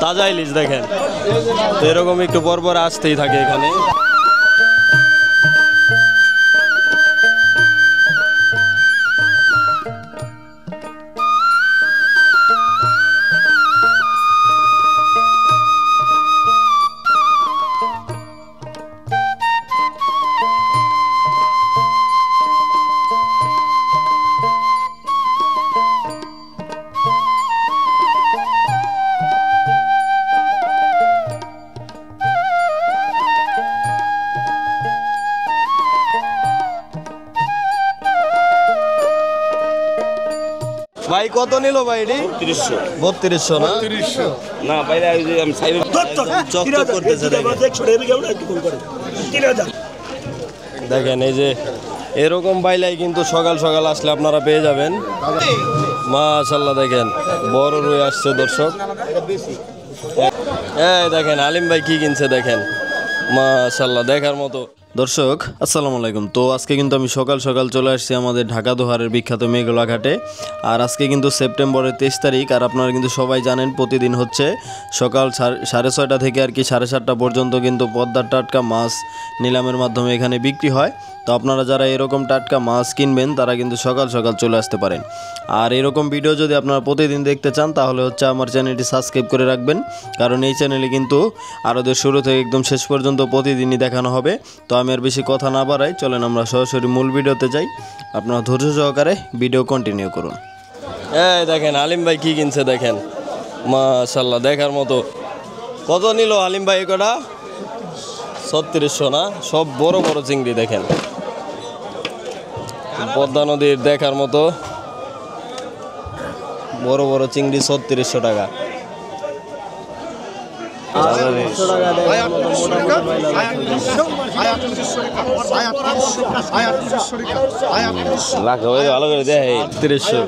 তাজা ইলিশ দেখেন, তো এরকম একটু পর পর আসতেই থাকে এখানে। ভাই কত নিল ভাই? 3200 না? না বাইরে আমি সাইড চকচক করতেছে দেখেন। এই যে এরকম বাইলাই কিন্তু সকাল সকাল আসলে আপনারা পেয়ে যাবেন। মাশাআল্লাহ দেখেন বড় রুই আসছে দর্শক। এই দেখেন আলিম ভাই কি কিনছে দেখেন, মাশাআল্লাহ দেখার মতো। দর্শক আসসালামু আলাইকুম। তো আজকে কিন্তু আমি সকাল সকাল চলে আসছি আমাদের ঢাকা দোহারের বিখ্যাত মেঘলা ঘাটে। আর আজকে কিন্তু সেপ্টেম্বরের 23 তারিখ। আর আপনারা কিন্তু সবাই জানেন প্রতিদিন হচ্ছে সকাল 6:30 থেকে আর কি 7:30 পর্যন্ত কিন্তু পদ্মার টাটকা মাছ নিলামের মাধ্যমে এখানে বিক্রি হয়। তো আপনারা যারা এরকম টাটকা মাছ কিনবেন তারা কিন্তু সকাল সকাল চলে আসতে পারেন। আর এরকম ভিডিও যদি আপনারা প্রতিদিন দেখতে চান তাহলে হচ্ছে আমার চ্যানেলটি সাবস্ক্রাইব করে রাখবেন, কারণ এই চ্যানেলে কিন্তু আরও শুরু থেকে একদম শেষ পর্যন্ত প্রতিদিনই দেখানো হবে। তো আমি আর বেশি কথা না বাড়াই, চলেন আমরা সরাসরি মূল ভিডিওতে যাই। আপনারা ধৈর্য সহকারে ভিডিও কন্টিনিউ করুন। এই দেখেন আলিম ভাই কি কিনছে দেখেন, মাশাআল্লাহ দেখার মতো। কত নিল আলিম ভাই? কটা 3600 না? সব বড় বড় চিংড়ি দেখেন, পদ্মা নদীর দেখার মতো বড় বড় চিংড়ি 3600 টাকা। ভালো করে দেয় 300।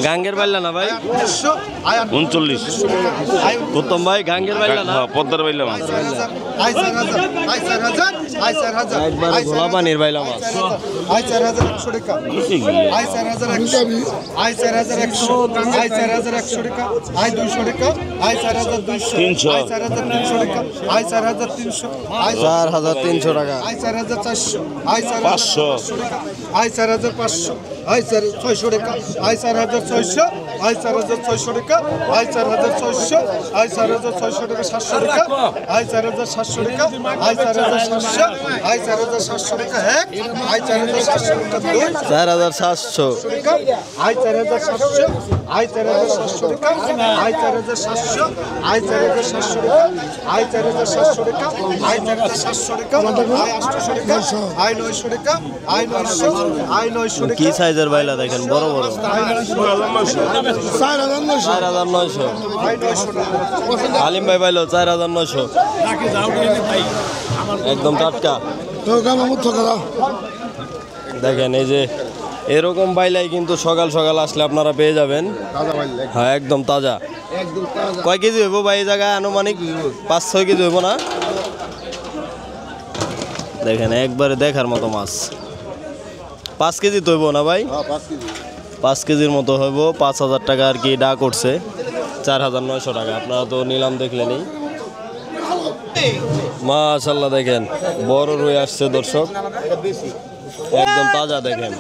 গাঙ্গের বাইলা না ভাই? 39। উত্তম ভাই গাঙ্গের বাইলা না? পদ্মার বাইলা মাছ। একবার ঘোলা পানির বাইলা মাছ। 4100 টাকা, 4100, 4100, 4100 টাকা, 200 টাকা, 4200, 4300 টাকা, 4300, 4300 টাকা, 4400, 500, 4500, 600 টাকা, 4600, 4600 টাকা, 4600, 4600 টাকা, 700 টাকা, 4700 টাকা, 4700, 4700 টাকা এক, 4700 টাকা দুই, 4700, 4700, 4700 টাকা, 4700, 4700 টাকা, 4700 টাকা, 4700 টাকা, 800 টাকা, 900 টাকা, 900 টাকা। কি সাইজের বাইলা দেখেন, বড় বড়। 4900, আলিম ভাই বাইলো 4900 একদম টাটকা দেখেন। এই যে এরকম বাইলাই কিন্তু সকাল সকাল আসলে আপনারা পেয়ে যাবেন। হ্যাঁ একদম তাজা। কয় কেজি হইব ভাই এই জায়গায়? আনুমানিক 5-6 কেজি হইব না? দেখেন একবারে দেখার মতো মাছ। 5 কেজি তো হইব না ভাই? 5 কেজির মতো হইব। 5000 টাকা আর কি ডা করছে, 4900 টাকা। আপনারা তো নিলাম দেখলেনই। মাশাআল্লাহ দেখেন বড় রুই আসছে দর্শক, একদম তাজা দেখেন,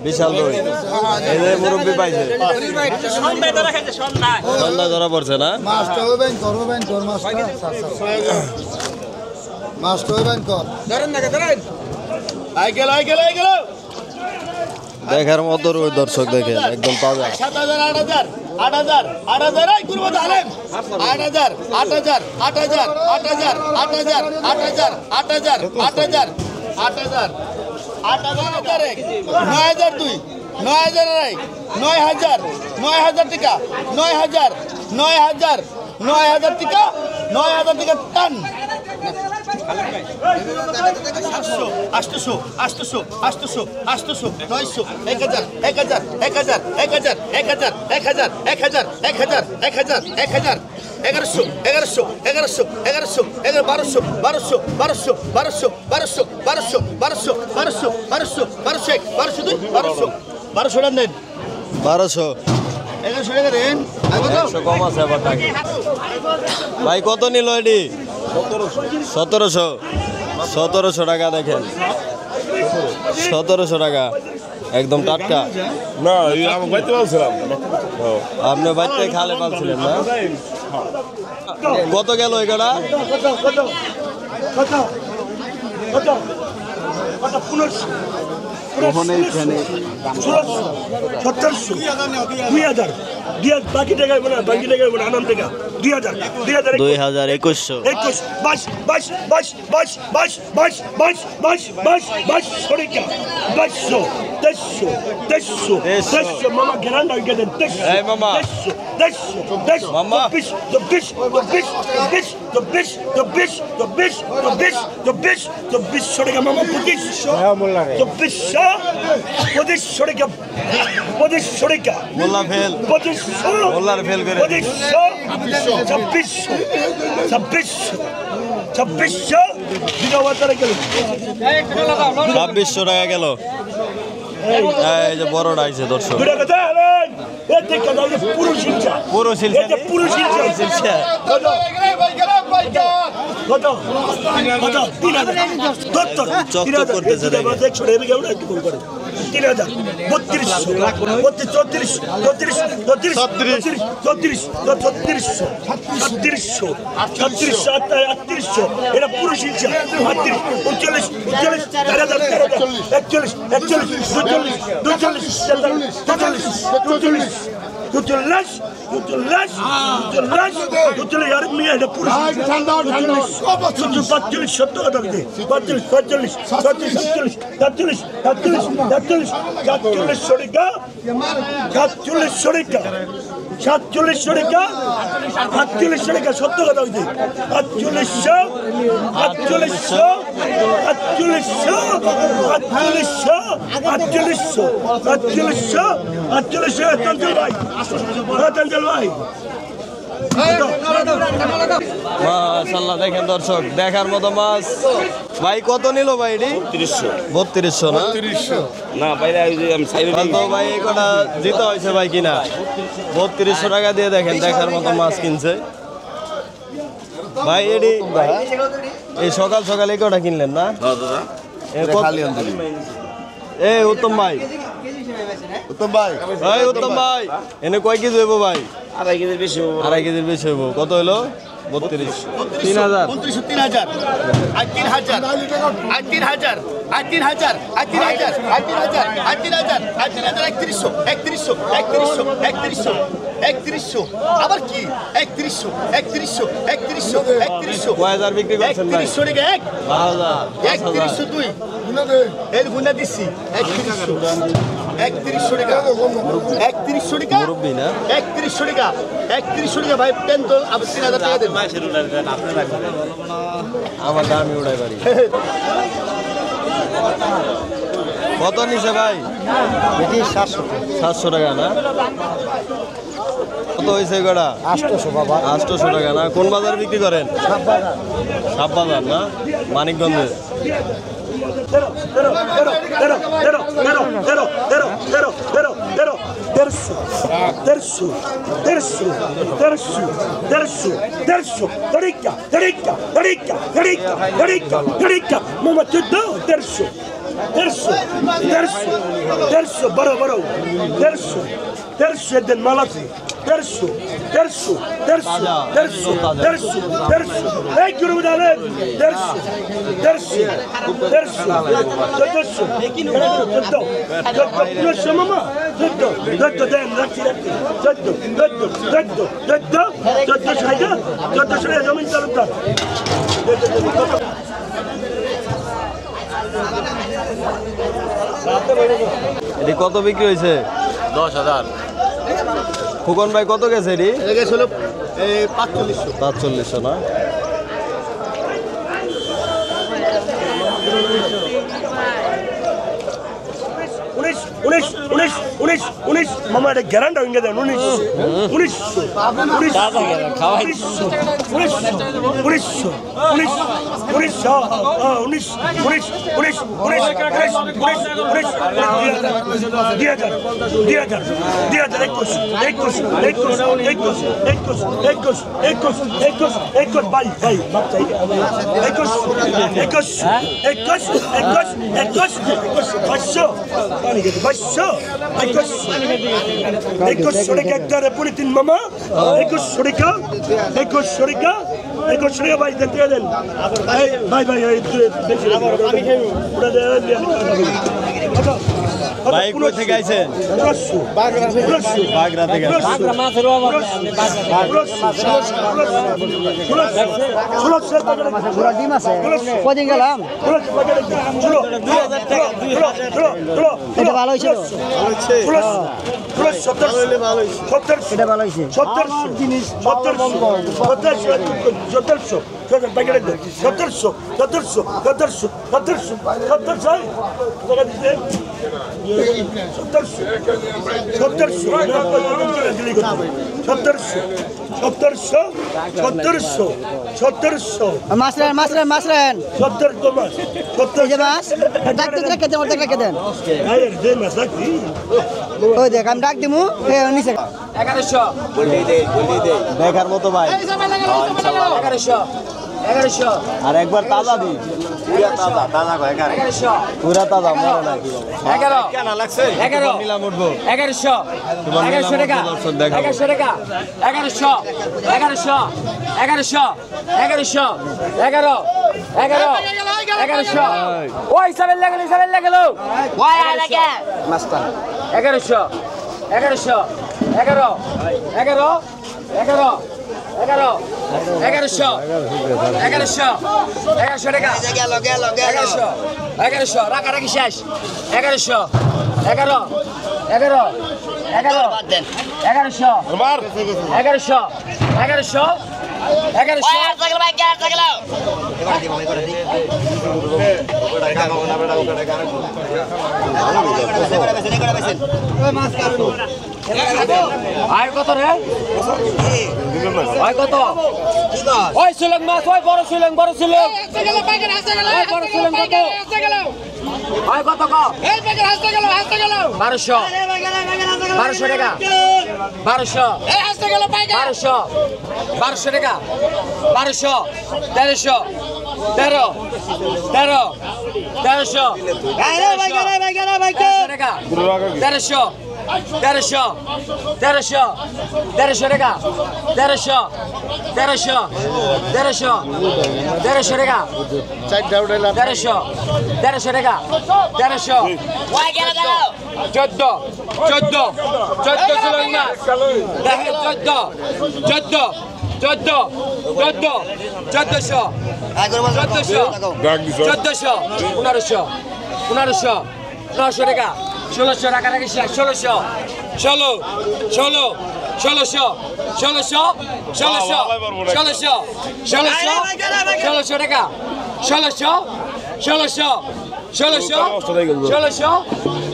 বিশাল রুই। এই যে মুরব্বি পাইছে, সন্ধ্যা ধরা পড়ছে না? দেখার মতো রুই দর্শক দেখেন, একদম তাজা। 7000, 8000, 8000, 8000, এই করব আলেম 8000, 8000, 8000, 8000, 8000, 8000, 8000, 8000, 8000, 8000 এক, 9000 দুই, 9000 এক, 9000, 9000 টাকা, 9000, 9000, 9000 টাকা, 9000 টাকা টান, সাতশো, আটশোশো, আটশোশো, আটশোশো, আটশোশো, 900, 1000, 1000, 1000, 1000, 1000, 1000, 1000, 1000, 1000, 1000, 1100, 1100, 1100, 1100, 1200, 1200, 1200, 1200, 1200, 1200, 1200, 1200, 1200, 1200, 1200, 1200, 1200 টাকা দেন, 1200 1100 টাকা দেন। 100 কম আছে আবার টাকা। ভাই কত নিল এটি? 1700 1700 টাকা দেখেন, 1700 টাকা একদম টাটকা। না এই আমি বাইতে বলছিলাম আপনি বাড়িতে খালে পালছিলেন না? কত গেল এগুলা? বাকি টাকা বাকি টাকা আনাম টাকা 2000 2100 21 22 22 22 22 22 22 22 22 সরিকা 2200 2300 মামা গ্রান্ড হয়ে গেলেন এই মামা। 2300 মামা। 24 সরিকা মামা 25 সরিকা 25 সরিকা মোল্লা ফেল, 2500 মোল্লার ফেল করে 2600 2600 টাকা গেল। এই যে বড়টা আইছে দর্শক, পুরো শিলচা পুরো শিলচা, পুরো শিলচা শিলচা কত 3000 চকচক করতেছে দেখেন। 3000 3200 এটা পুরো শিলচা 39 মাশাআল্লাহ দেখেন দর্শক, দেখার মতো মাছ। ভাই কত নিল ভাই এটি? 3200 না? না বাইরে ওই যে আমি সাইডে তো ভাই এই কটা জিতে হয়েছে ভাই কিনা 3200 টাকা দিয়ে দেখেন দেখার মতো মাছ কিনছে ভাই। এটি এই সকাল সকাল এই কটা কিনলেন না? এ উত্তম ভাই, ভাই উত্তম ভাই এনে কয় কেজি হইব ভাই? 2.5 কেজির বেশি হবে। 2.5 কেজির বেশি হইব। কত হইলো? 32 3000 3000 আর 3000 আর 3000 আর 3000 আর 3000 আর 3000 আর 3000 আর 3000 3100 আবার কি 3100 কয় হাজার বিক্রি করছেন ভাই? 3100 টাকা 12,000 2 এর গুণা দিছি 3100 টাকা 3100 টাকা মুরব্বি না? 3100 টাকা 3100 টাকা ভাই পেন তো আবার 3000 টাকা দেন আমার দামি উড়াই বাড়ি। কত নিছে ভাই? 700 টাকা না? কত হয়েছে গড়া? 800 টাকা না? কোন বাজারে বিক্রি করেন? সাপ বাজার না? মানিকগঞ্জে। বড় বড় 150 মালাসি 150 এক গুরু ডালেন 150 মামা 14 দেন রাখছি জমিন চালুতা এটি কত বিক্রি হয়েছে? 10,000 ফুকন ভাই কত গেছে এটি? এদিকে ছিল 4500 4500 না? উনিশ মামা এটা গ্যারান্টি হয়ে দেন 2100 টাকা একটা পলিথিন মামা 2100 টাকা 2100 টাকা ভাই দিয়ে দেন ভাই ভাই কই থেকে আইছেন? বাগরা থেকে। কদিন গেলাম এটা ভালো হয়েছে এটা ভালো হয়েছে 1700 মাছরেন রেখে দেন ওই দেখ আমি ডাক দিমু নিচে 1100 দেখার মতো ভাই। 1100 আর একবার তাজা দি। পুরা তাজা কো 1100 পুরা তাজা মরে না কি 11 কেন লাগছে? 11 নিলাম উঠবো 1100 টাকা 1100 টাকা 1100 ওই হিসাবে লাগলো ওই লাগে মাস্টার 1100 1100 11 টাকা 1100 রাখি শেষ 1100 আর কত রে ওই কত ওই সুলং মাছ ওই বড় সুলং বড় সুলং কত ওই কত কো 1200 টাকা 1200 টাকা 1200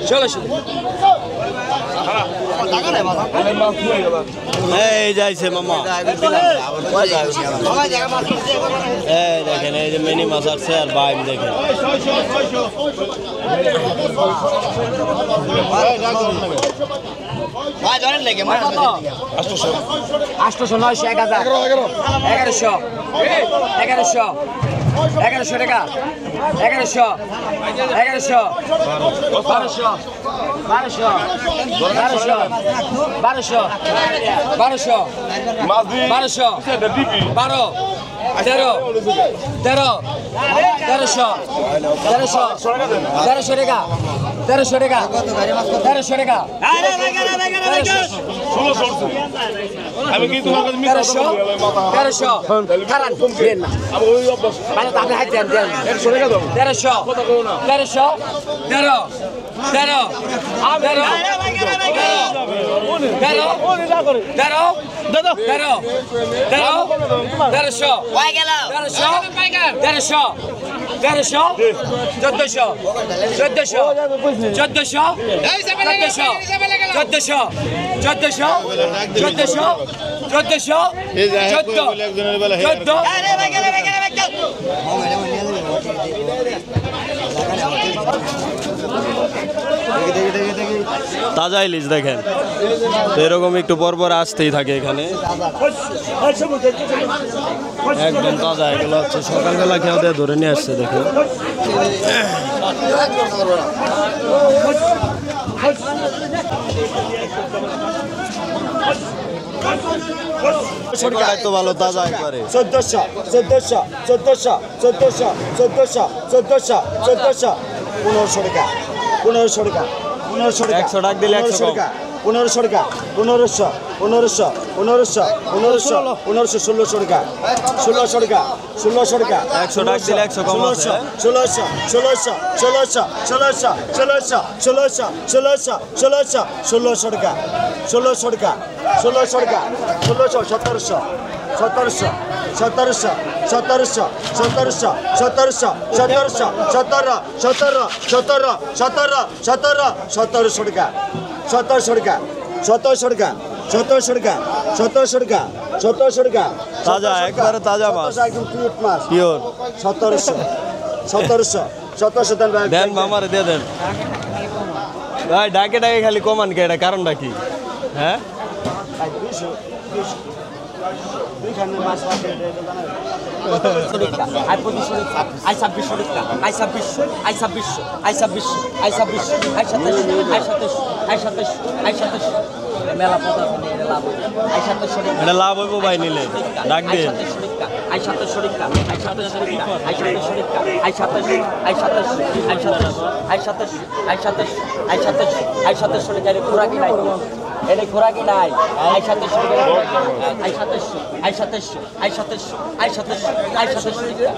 1300 এই যাইছে মামা। এই দেখেন এই যে মিনি মাছ আসছে আর বাইম দেখেন। ভাই ধরেন লাগে কত 800 900 1100 টাকা 1100 আমি কি তোমার কাছে মিথ্যা কথা বলি? 1300 কারণ দেন না মানে আপনি হাত দেন 1300 টাকা দাও 1300 কত কও না 1300 13 1300 1300 1400 1400 1400 1400 তাজা ইলিশ দেখেন, তো এরকম একটু পর পর আসতেই থাকে এখানে, একদম তাজা। এগুলো হচ্ছে সকালবেলা খেয়ে দিয়ে ধরে নিয়ে আসছে দেখেন। তো ভালো তাজা একবারে। 1400 1400 1400 1400 1400 1400 1400 1500 টাকা 1500 টাকা 1500 টাকা 100 টাকা দিলে 100 কম। 1500 টাকা 1500 1500 1500 1500 1500 1600 টাকা 1600 টাকা 1600 টাকা 100 টাকা দিলে 100 কম আছে। 1600 1600 1600 1600 1600 1600 1600 1600 1600 টাকা 1600 টাকা 1600 টাকা 1600 1700 1700 1700 1700 1700 1700 1700 17 17 17 17 17 1700 টাকা 1700 টাকা 1700 টাকা 1700 টাকা 1700 টাকা 1700 টাকা তাজা, একবারে তাজা মাছ, একদম পিওর মাছ পিওর। 1700 1700 1700 দেন ভাই দেন মামারে দিয়ে দেন ভাই। ডাকে ডাকে খালি কমান কে, এটা কারণটা কি? হ্যাঁ, আই 2500 টাকা আই 2600 টাকা I 2600 I 2600 I 2600 I 2600 I 2700 I 2700 I 2700 I 2700 মেলা পড়া আছে এটা লাভ আই 2700 টাকা এটা লাভ হইব ভাই নিলে, ডাক দিন। আই 2700 টাকা আই 2700 টাকা আই 2700 টাকা I 2700 I 2700 I 2700 I 2700 I 2700 I 2700 I 2700 টাকা এর খোরাকি নাই এটা খোরাকি নাই আই 2700 টাকা I 2700 I 2700 I 2700 I 2700 I 2700 টাকা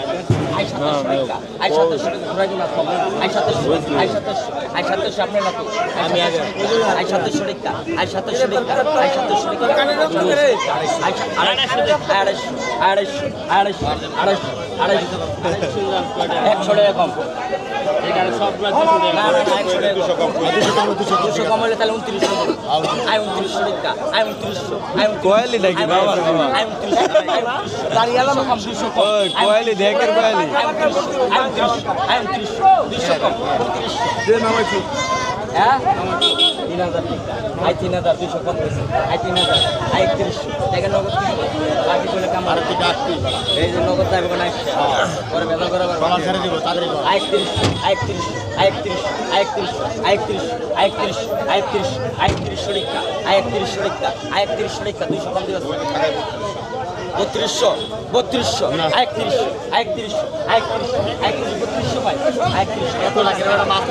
আই 2700 টাকা আই 2700 টাকা খোরাকি না কম আই 2700 আই 2700 আই 2700 আপনি না তো আমি আগে আই 2700 টাকা আই 2700 টাকা আই 2700 টাকা আই 100 টাকা কম এখানে সব না 100 টাকা 200 কম হলে তাহলে 2900 আই 2900 টাকা আই 2900 আই কোয়ালি নাকি বাবা? আই 2900 দাঁড়িয়ালা কম 200 কম ওই কোয়ালি দেখের কোয়ালি। আই 2900 200 কম 2900 দেন আমার কি হ্যাঁ 3000 টাকা আই 3200 কম দিছি আই 3000 আই 3100 টাকা নগদ বাকি কোনে কাম আর কি ডাকতি এই যে নগদ যাবে কোন আসছে পরে বেদল করে বাবা ছেড়ে দিব তাড়াতাড়ি I 31 I 31 I 31 I 31 I 31 I 31 I 31 I 31 টাকা আই 31 টাকা আই 31 টাকা 200 কম দিবা 3200 3200 31 31 31 3200 ভাই 31 এত লাগে মাছ